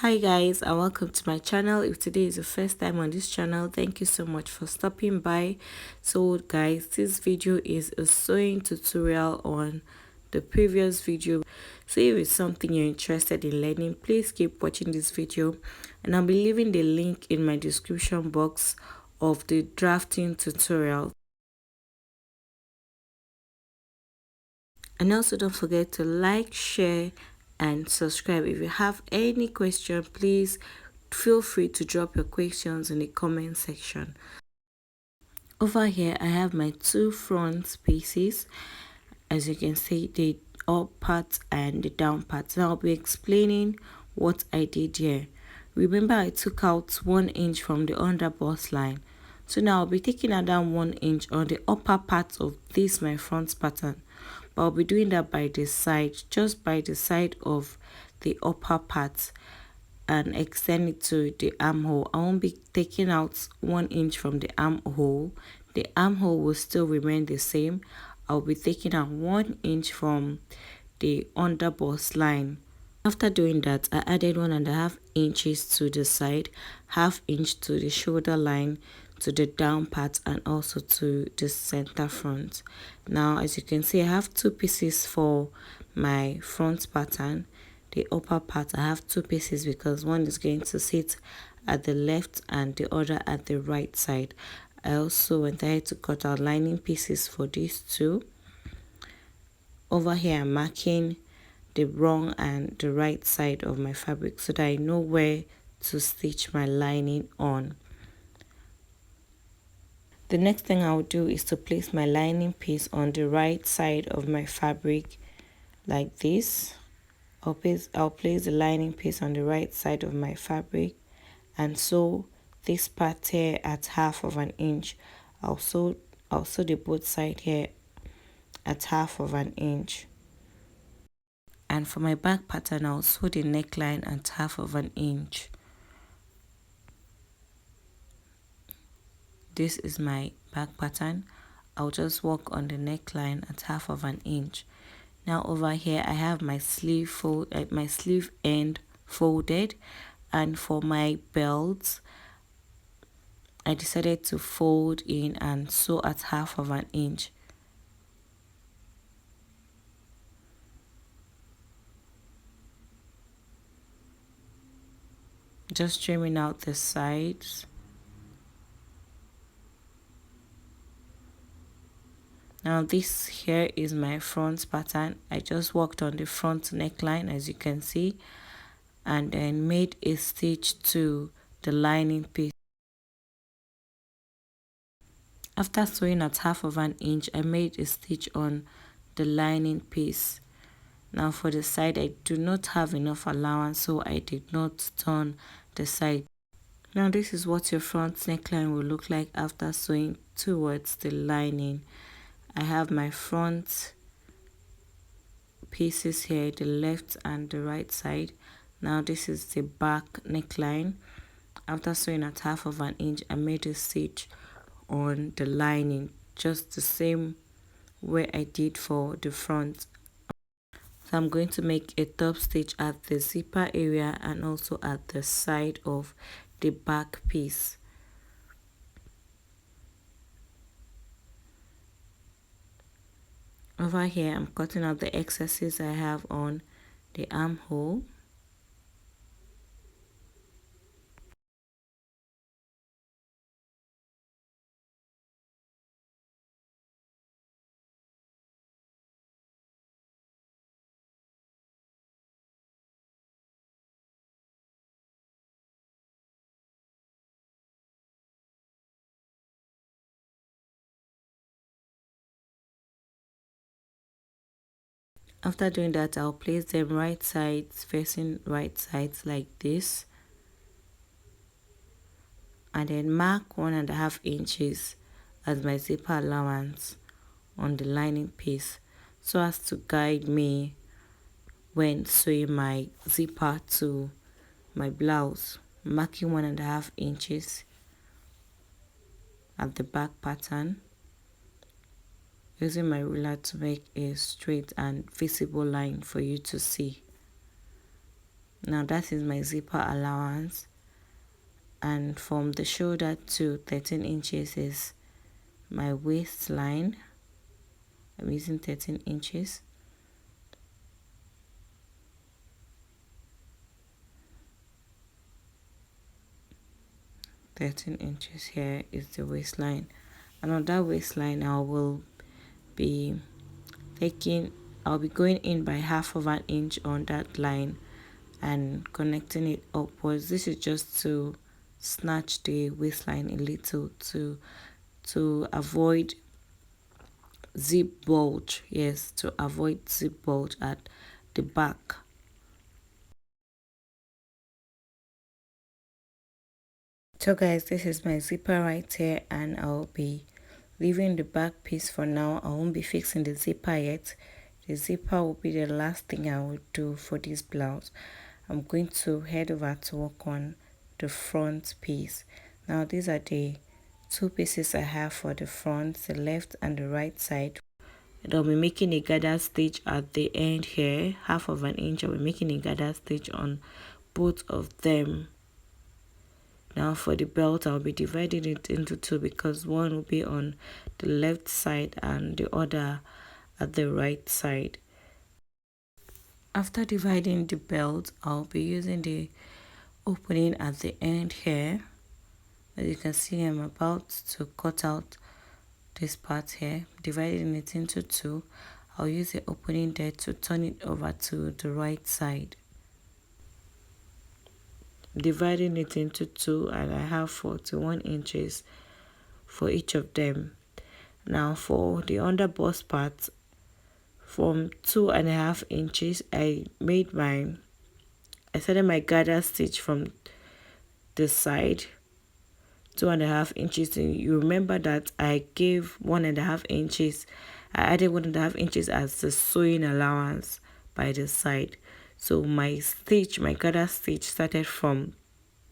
Hi guys, and welcome to my channel. If today is your first time on this channel, thank you so much for stopping by. So guys, this video is a sewing tutorial on the previous video. So if it's something you're interested in learning, please keep watching this video, and I'll be leaving the link in my description box of the drafting tutorial. And also don't forget to like, share and subscribe. If you have any question, please feel free to drop your questions in the comment section. Over here I have my two front pieces. As you can see, the up part and the down part. Now I'll be explaining what I did here. Remember, I took out 1 inch from the underbust line, so now I'll be taking out down 1 inch on the upper part of this my front pattern, but I'll be doing that by the side, just by the side of the upper part, and extend it to the armhole. I won't be taking out 1 inch from the armhole. The armhole will still remain the same. I'll be taking out 1 inch from the underbust line. After doing that, I added 1.5 inches to the side, ½ inch to the shoulder line, to the down part, and also to the center front. Now as you can see, I have two pieces for my front pattern. The upper part, I have two pieces because one is going to sit at the left and the other at the right side. I also went ahead to cut out lining pieces for these two. Over here I'm marking the wrong and the right side of my fabric so that I know where to stitch my lining on. The next thing I'll do is to place my lining piece on the right side of my fabric like this. I'll place the lining piece on the right side of my fabric and sew this part here at ½ inch. I'll sew the both side here at ½ inch. And for my back pattern, I'll sew the neckline at ½ inch. This is my back pattern. I'll just work on the neckline at ½ inch. Now over here I have my sleeve end folded, and for my belt I decided to fold in and sew at ½ inch. Just trimming out the sides. Now this here is my front pattern. I just worked on the front neckline, as you can see, and then made a stitch to the lining piece. After sewing at ½ inch, I made a stitch on the lining piece. Now for the side, I do not have enough allowance, so I did not turn the side. Now this is what your front neckline will look like after sewing towards the lining. I have my front pieces here, the left and the right side. Now this is the back neckline. After sewing at ½ inch, I made a stitch on the lining, just the same way I did for the front. So I'm going to make a top stitch at the zipper area and also at the side of the back piece. Over here I'm cutting out the excesses I have on the armhole. After doing that, I'll place them right sides facing right sides like this, and then mark 1.5 inches as my zipper allowance on the lining piece, so as to guide me when sewing my zipper to my blouse. Marking 1.5 inches at the back pattern, using my ruler to make a straight and visible line for you to see. Now that is my zipper allowance, and from the shoulder to 13 inches is my waistline. I'm using 13 inches. Here is the waistline, and on that waistline be taking I'll be going in by half of an inch on that line and connecting it upwards. This is just to snatch the waistline a little to avoid zip bulge. Yes, to avoid zip bulge at the back. So guys, this is my zipper right here, and I'll be leaving the back piece for now. I won't be fixing the zipper yet. The zipper will be the last thing I will do for this blouse. I'm going to head over to work on the front piece. Now these are the two pieces I have for the front, the left and the right side. And I'll be making a gather stitch at the end here, half of an inch. I'll be making a gather stitch on both of them. Now for the belt, I'll be dividing it into two because one will be on the left side and the other at the right side. After dividing the belt, I'll be using the opening at the end here. As you can see, I'm about to cut out this part here, dividing it into two. I'll use the opening there to turn it over to the right side. Dividing it into two, and I have 41 inches for each of them. Now for the underbust part, from 2.5 inches, I started my gather stitch from the side, 2.5 inches. And you remember that I gave 1.5 inches. I added 1.5 inches as the sewing allowance by the side. So my gather stitch started from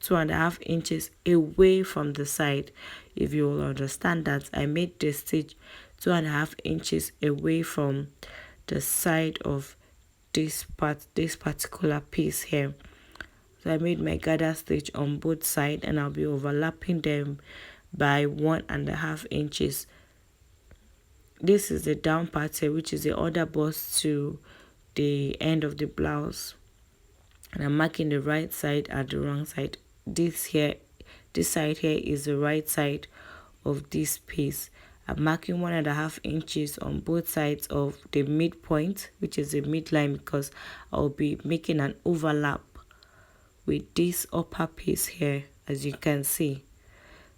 2.5 inches away from the side. If you will understand that, I made the stitch 2.5 inches away from the side of this particular piece here. So I made my gather stitch on both sides, and I'll be overlapping them by 1.5 inches. This is the down part here, which is the underbust to the end of the blouse, and I'm marking the right side at the wrong side. This side here is the right side of this piece. I'm marking 1.5 inches on both sides of the midpoint, which is the midline, because I'll be making an overlap with this upper piece here, as you can see.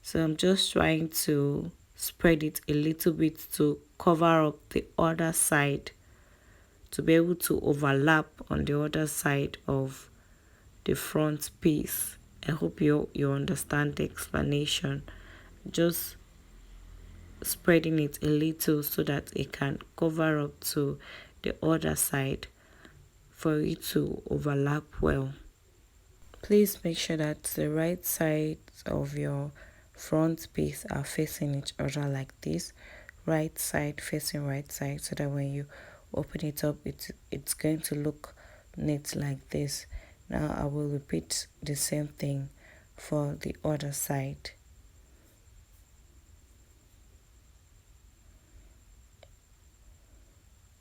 So I'm just trying to spread it a little bit to cover up the other side, to be able to overlap on the other side of the front piece. I hope you understand the explanation. Just spreading it a little so that it can cover up to the other side for it to overlap well. Please make sure that the right sides of your front piece are facing each other like this. Right side facing right side, so that when you open it up, it's going to look neat like this. Now I will repeat the same thing for the other side.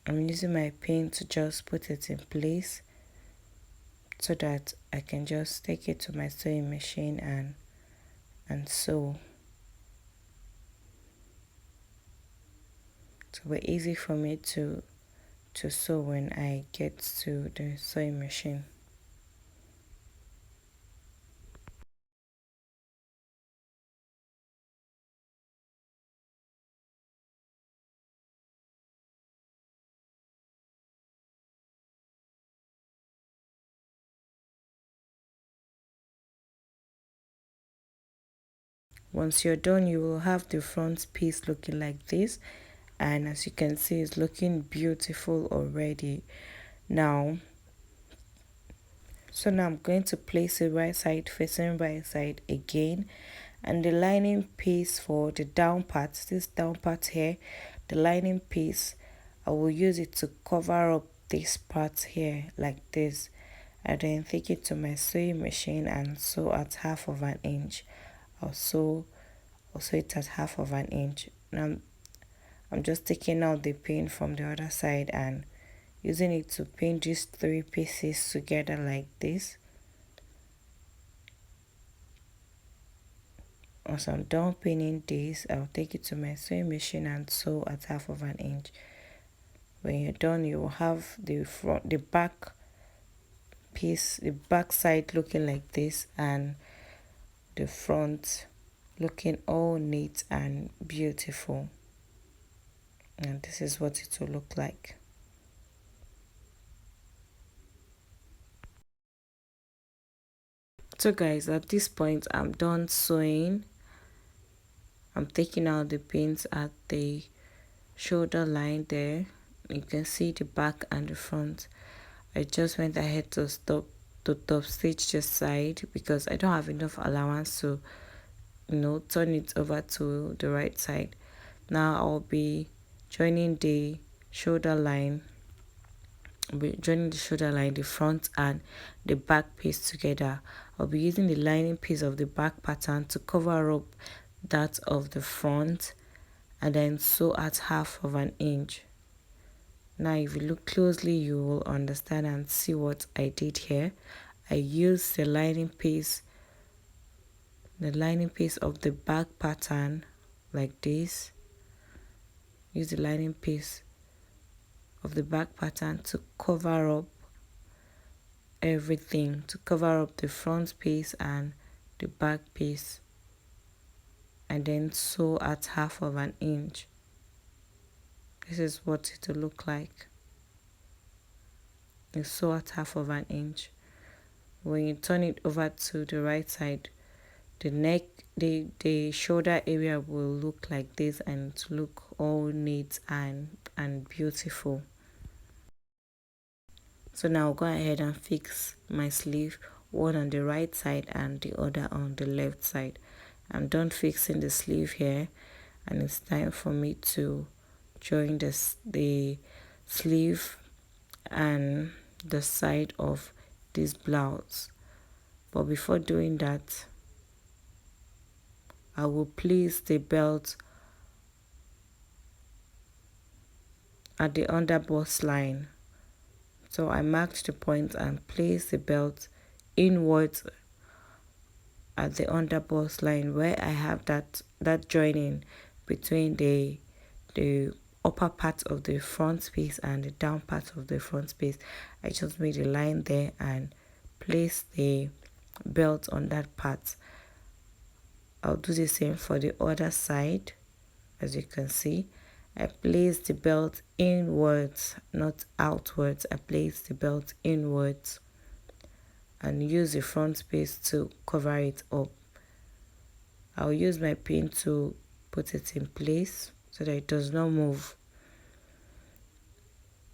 I'm using my pin to just put it in place so that I can just take it to my sewing machine and sew. It will be easy for me to sew when I get to the sewing machine. Once you're done, you will have the front piece looking like this, and as you can see, it's looking beautiful already. Now I'm going to place it right side facing right side again, and the lining piece for the down part, this down part here, the lining piece, I will use it to cover up this part here like this, I then take it to my sewing machine and sew at 1/2 inch. I'll sew it at 1/2 inch. Now I'm just taking out the pin from the other side and using it to pin these 3 pieces together like this. Once I'm done pinning this, I'll take it to my sewing machine and sew at 1/2 inch. When you're done, you will have the back piece, the back side looking like this, and the front looking all neat and beautiful. And this is what it will look like. So guys, at this point I'm done sewing. I'm taking out the pins at the shoulder line there. You can see the back and the front. I just went ahead to top stitch this side because I don't have enough allowance to turn it over to the right side. Now I'll be joining the shoulder line, the front and the back piece together. I'll be using the lining piece of the back pattern to cover up that of the front and then sew at 1/2 inch. Now if you look closely, you will understand and see what I did here. I used the lining piece of the back pattern like this. Use the lining piece of the back pattern to cover up everything, to cover up the front piece and the back piece, and then sew at 1/2 inch. This is what it will look like. You sew at 1/2 inch. When you turn it over to the right side, the neck, the shoulder area will look like this and look all neat and beautiful. So now I'll go ahead and fix my sleeve, one on the right side and the other on the left side. I'm done fixing the sleeve here, and it's time for me to join the sleeve and the side of this blouse. But before doing that, I will place the belt at the underbust line. So I marked the point and placed the belt inwards at the underbust line where I have that joining between the upper part of the front piece and the down part of the front piece. I just made a line there and placed the belt on that part. I'll do the same for the other side. As you can see, I placed the belt inwards, not outwards. I placed the belt inwards and use the front piece to cover it up. I'll use my pin to put it in place so that it does not move.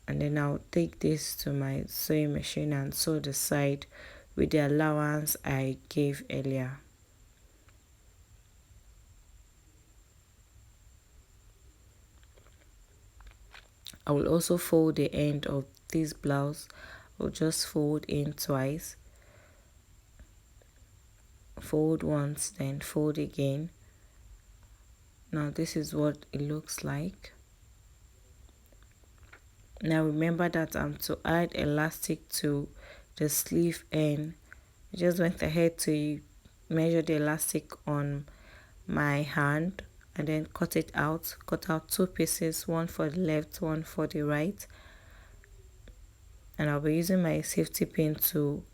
And then I'll take this to my sewing machine and sew the side with the allowance I gave earlier. I will also fold the end of this blouse. I'll just fold in twice. Fold once, then fold again. Now this is what it looks like. Now remember that I'm to add elastic to the sleeve end. I just went ahead to measure the elastic on my hand and then cut it out. Cut out 2 pieces, one for the left, one for the right. And I'll be using my safety pin to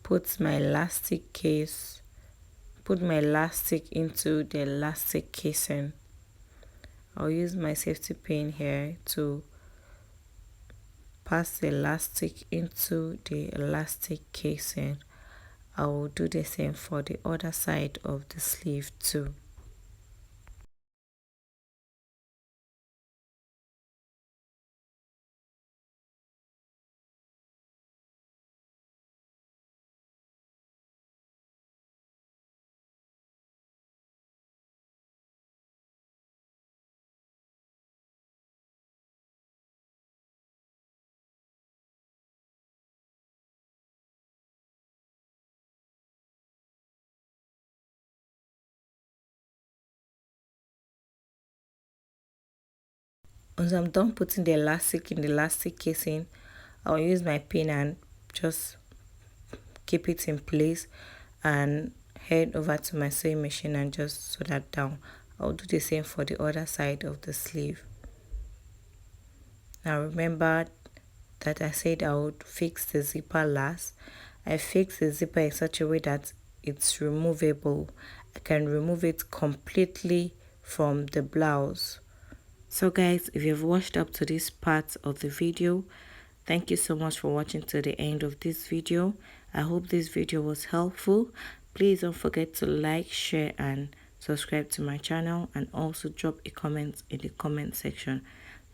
put my elastic into the elastic casing. I'll use my safety pin here to pass the elastic into the elastic casing. I will do the same for the other side of the sleeve too. Once I'm done putting the elastic in the elastic casing, I'll use my pin and just keep it in place and head over to my sewing machine and just sew that down. I'll do the same for the other side of the sleeve. Now remember that I said I would fix the zipper last. I fixed the zipper in such a way that it's removable. I can remove it completely from the blouse. So guys, if you've watched up to this part of the video, thank you so much for watching to the end of this video. I hope this video was helpful. Please don't forget to like, share and subscribe to my channel, and also drop a comment in the comment section.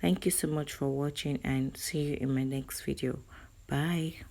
Thank you so much for watching and see you in my next video. Bye.